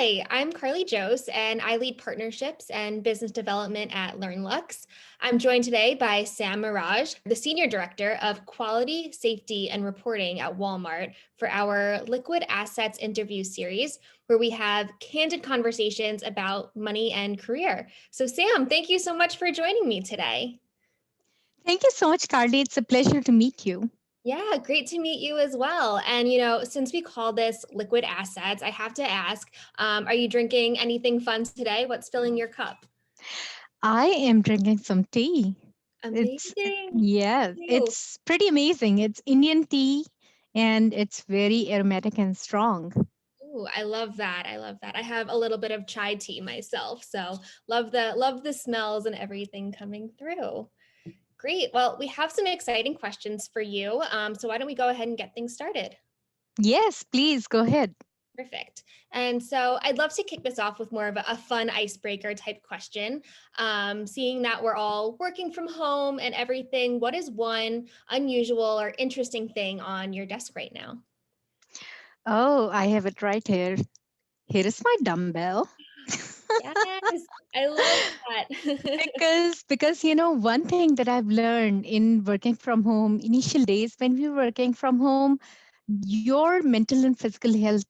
Hi, I'm Carly Jose, and I lead partnerships and business development at LearnLux. I'm joined today by Sam Meraj, the Senior Director of Quality, Safety, and Reporting at Walmart for our Liquid Assets interview series, where we have candid conversations about money and career. So, Sam, thank you so much for joining me today. Thank you so much, Carly. It's a pleasure to meet you. Yeah, great to meet you as well. And, since we call this liquid assets, I have to ask, are you drinking anything fun today? What's filling your cup? I am drinking some tea. Amazing. Yeah, You. it's pretty amazing. It's Indian tea and it's very aromatic and strong. Ooh, I love that. I love that. I have a little bit of chai tea myself, so love the smells and everything coming through. Great. Well, we have some exciting questions for you. So why don't we go ahead and get things started? Yes, please go ahead. Perfect. And so I'd love to kick this off with more of a fun icebreaker type question. Seeing that we're all working from home and everything, what is one unusual or interesting thing on your desk right now? Oh, I have it right here. Here is my dumbbell. Yes, I love that. Because one thing that I've learned in working from home, initial days when we were working from home, your mental and physical health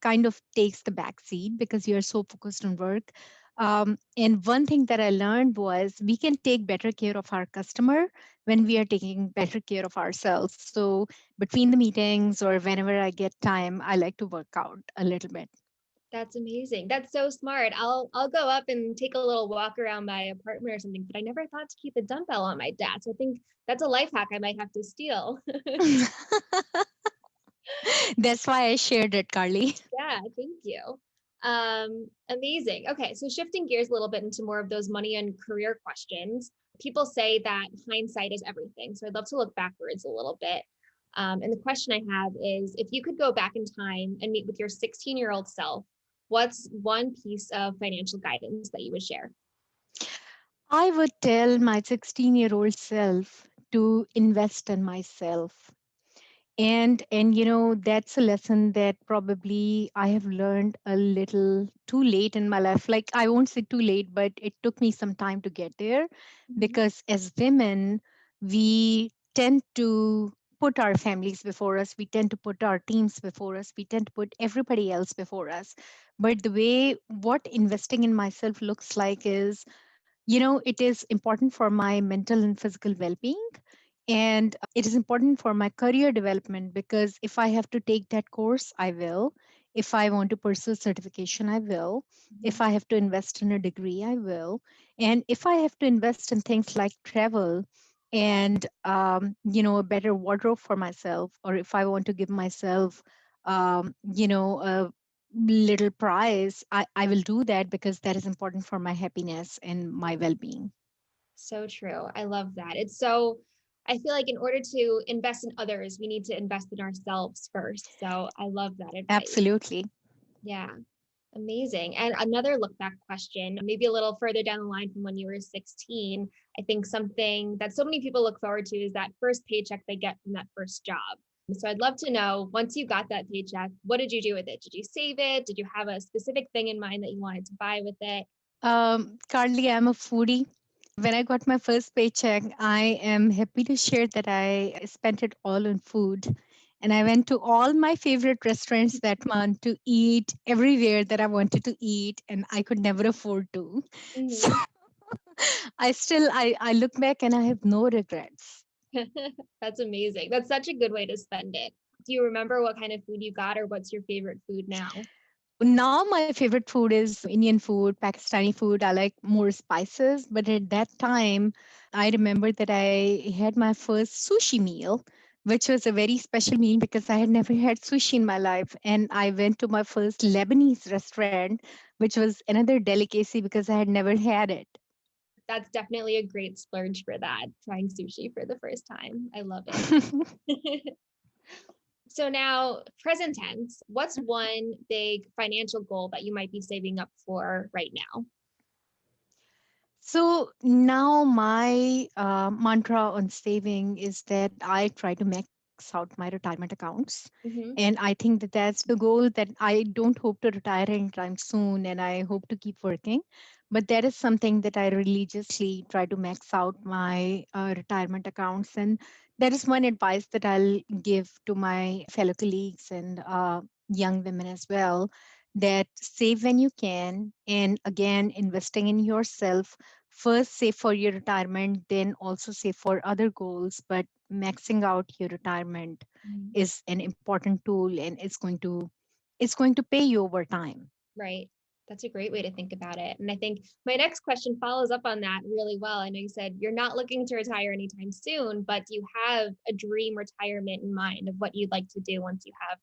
kind of takes the back seat because you're so focused on work. And one thing that I learned was we can take better care of our customer when we are taking better care of ourselves. So between the meetings or whenever I get time, I like to work out a little bit. That's amazing. That's so smart. I'll go up and take a little walk around my apartment or something, but I never thought to keep a dumbbell on my desk. I think that's a life hack I might have to steal. That's why I shared it, Carly. Yeah, thank you. Amazing. Okay, so shifting gears a little bit into more of those money and career questions. People say that hindsight is everything. So I'd love to look backwards a little bit. And the question I have is if you could go back in time and meet with your 16-year-old self, what's one piece of financial guidance that you would share? I would tell my 16-year-old self to invest in myself. And that's a lesson that probably I have learned a little too late in my life. Like, I won't say too late, but it took me some time to get there, Mhm. because as women we tend to put our families before us, we tend to put our teams before us, we tend to put everybody else before us. But the way what investing in myself looks like is, it is important for my mental and physical well-being, and it is important for my career development, because if I have to take that course, I will. If I want to pursue certification, I will. If Mhm. I have to invest in a degree, I will. And if I have to invest in things like travel and a better wardrobe for myself, or if I want to give myself a little prize, I will do that, because that is important for my happiness and my well-being. So true. I love that. I feel like in order to invest in others, we need to invest in ourselves first. So I love that advice. Absolutely. Yeah. Amazing. And another look back question, maybe a little further down the line from when you were 16. I think something that so many people look forward to is that first paycheck they get from that first job. So I'd love to know, once you got that paycheck, what did you do with it? Did you save it? Did you have a specific thing in mind that you wanted to buy with it? Carly, I'm a foodie. When I got my first paycheck, I am happy to share that I spent it all on food. And I went to all my favorite restaurants that month to eat everywhere that I wanted to eat, and I could never afford to. So Mhm. I look back and I have no regrets. That's amazing. That's such a good way to spend it. Do you remember what kind of food you got or what's your favorite food now? Now my favorite food is Indian food, Pakistani food. I like more spices, but at that time I remember that I had my first sushi meal, which was a very special meal because I had never had sushi in my life. And I went to my first Lebanese restaurant, which was another delicacy because I had never had it. That's definitely a great splurge for that, trying sushi for the first time. I love it. So now, present tense, what's one big financial goal that you might be saving up for right now? So now my mantra on saving is that I try to max out my retirement accounts. Hmm. And I think that that's the goal, that I don't hope to retire anytime soon, and I hope to keep working. But that is something that I religiously try to max out my retirement accounts. And that is one advice that I'll give to my fellow colleagues and young women as well, that save when you can. And again, investing in yourself, first save for your retirement, then also save for other goals. But maxing out your retirement is an important tool, and it's going to pay you over time. Right. That's a great way to think about it. And I think my next question follows up on that really well. I know you said you're not looking to retire anytime soon, but you have a dream retirement in mind of what you'd like to do once you have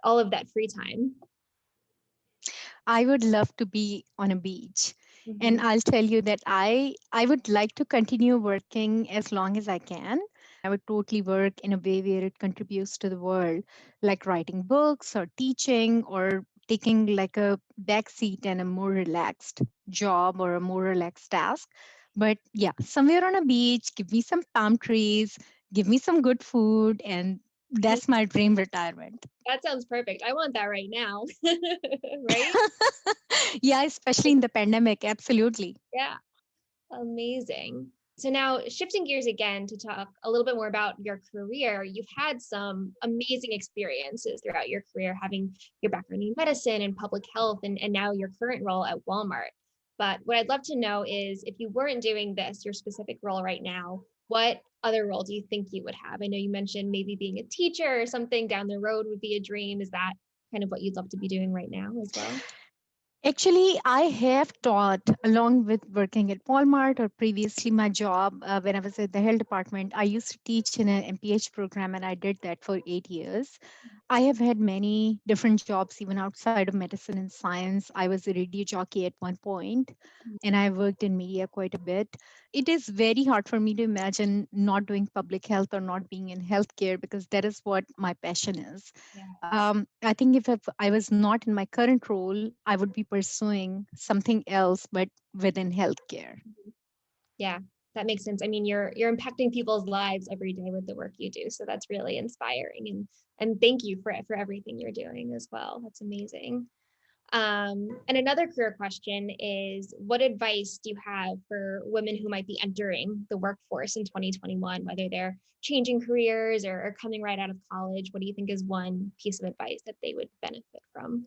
all of that free time. I would love to be on a beach. And Hmm. I'll tell you that I would like to continue working as long as I can. I would totally work in a way where it contributes to the world, like writing books or teaching or taking like a back seat and a more relaxed job or a more relaxed task. But yeah, somewhere on a beach, give me some palm trees, give me some good food, and that's my dream retirement. That sounds perfect. I want that right now. Right? Yeah, especially in the pandemic, absolutely. Yeah. Amazing. So now shifting gears again to talk a little bit more about your career, you've had some amazing experiences throughout your career, having your background in medicine and public health, and now your current role at Walmart. But what I'd love to know is if you weren't doing this, your specific role right now, what other role do you think you would have? I know you mentioned maybe being a teacher or something down the road would be a dream. Is that kind of what you'd love to be doing right now as well? Actually, I have taught along with working at Walmart or previously my job when I was at the health department. I used to teach in an MPH program, and I did that for 8 years. I have had many different jobs even outside of medicine and science. I was a radio jockey at one point, and I worked in media quite a bit. It is very hard for me to imagine not doing public health or not being in healthcare, because that is what my passion is. Yes. I think if I was not in my current role, I would be pursuing something else, but within healthcare. Yeah, that makes sense. I mean, you're impacting people's lives every day with the work you do. So that's really inspiring. And thank you for everything you're doing as well. That's amazing. And another career question is what advice do you have for women who might be entering the workforce in 2021, whether they're changing careers or coming right out of college? What do you think is one piece of advice that they would benefit from?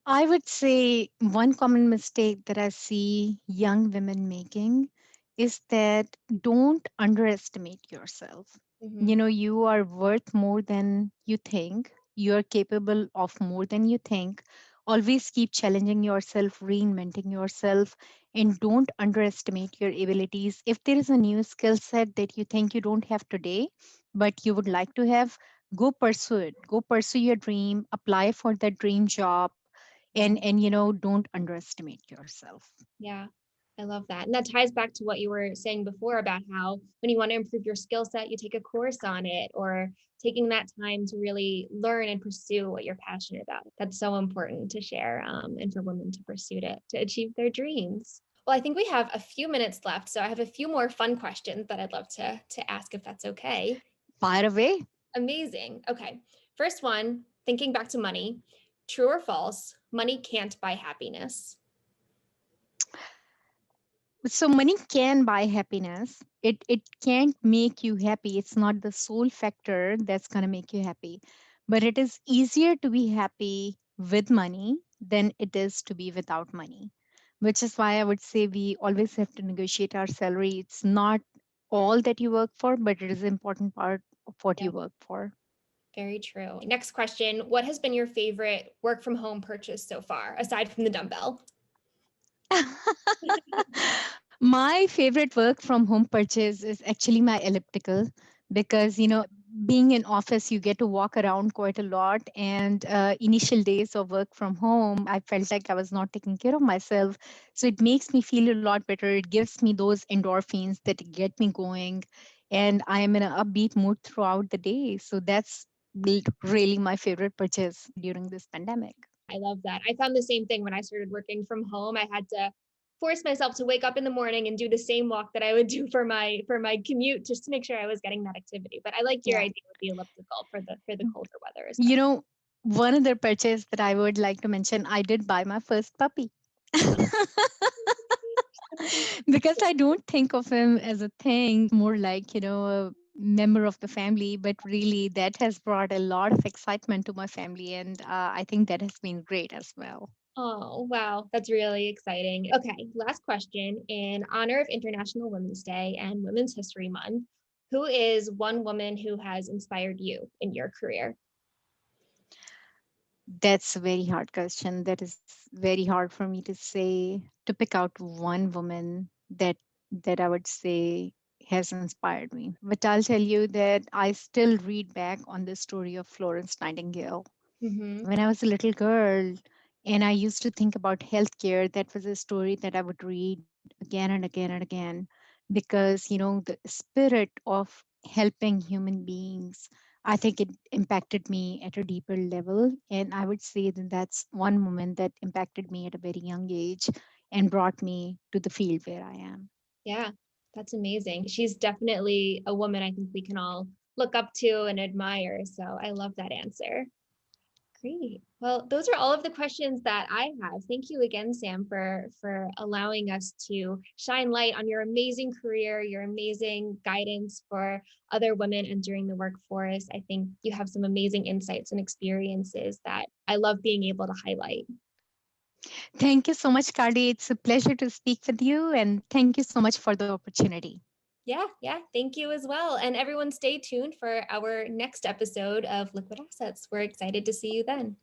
I would say one common mistake that I see young women making is that don't underestimate yourself. Hmm. You are worth more than you think. You are capable of more than you think. Always keep challenging yourself, reinventing yourself, and don't underestimate your abilities. If there is a new skill set that you think you don't have today, but you would like to have, go pursue it. Go pursue your dream, apply for that dream job, and don't underestimate yourself. Yeah, I love that. And that ties back to what you were saying before about how when you want to improve your skill set, you take a course on it or taking that time to really learn and pursue what you're passionate about. That's so important to share and for women to pursue it to achieve their dreams. Well, I think we have a few minutes left, so I have a few more fun questions that I'd love to ask if that's okay. Fire away. Amazing. Okay. First one, thinking back to money, true or false, money can't buy happiness. So money can buy happiness. It can't make you happy. It's not the sole factor that's going to make you happy. But it is easier to be happy with money than it is to be without money. Which is why I would say we always have to negotiate our salary. It's not all that you work for, but it is an important part of what Yeah. you work for. Very true. Next question. What has been your favorite work from home purchase so far, aside from the dumbbell? My favorite work from home purchase is actually my elliptical, because being in office you get to walk around quite a lot, and initial days of work from home I felt like I was not taking care of myself. So it makes me feel a lot better. It gives me those endorphins that get me going, and I am in an upbeat mood throughout the day. So that's really my favorite purchase during this pandemic. I love that. I found the same thing when I started working from home. I had to force myself to wake up in the morning and do the same walk that I would do for my commute just to make sure I was getting that activity. But I like your Yeah. idea with the elliptical for the colder weather You especially. know, one other purchase that I would like to mention, I did buy my first puppy. Because I don't think of him as a thing, more like, a member of the family, but really that has brought a lot of excitement to my family. And I think that has been great as well. Oh, wow. That's really exciting. Okay, last question. In honor of International Women's Day and Women's History Month, who is one woman who has inspired you in your career? That's a very hard question. That is very hard for me to say, to pick out one woman that I would say has inspired me. But I'll tell you that I still read back on the story of Florence Nightingale. Mm-hmm. When I was a little girl and I used to think about healthcare, that was a story that I would read again and again and again because, the spirit of helping human beings, I think it impacted me at a deeper level. And I would say that that's one moment that impacted me at a very young age and brought me to the field where I am. Yeah, that's amazing. She's definitely a woman I think we can all look up to and admire. So I love that answer. Great. Well, those are all of the questions that I have. Thank you again, Sam, for allowing us to shine light on your amazing career, your amazing guidance for other women entering the workforce. I think you have some amazing insights and experiences that I love being able to highlight. Thank you so much, Cardi. It's a pleasure to speak with you. And thank you so much for the opportunity. Yeah, thank you as well. And everyone stay tuned for our next episode of Liquid Assets. We're excited to see you then.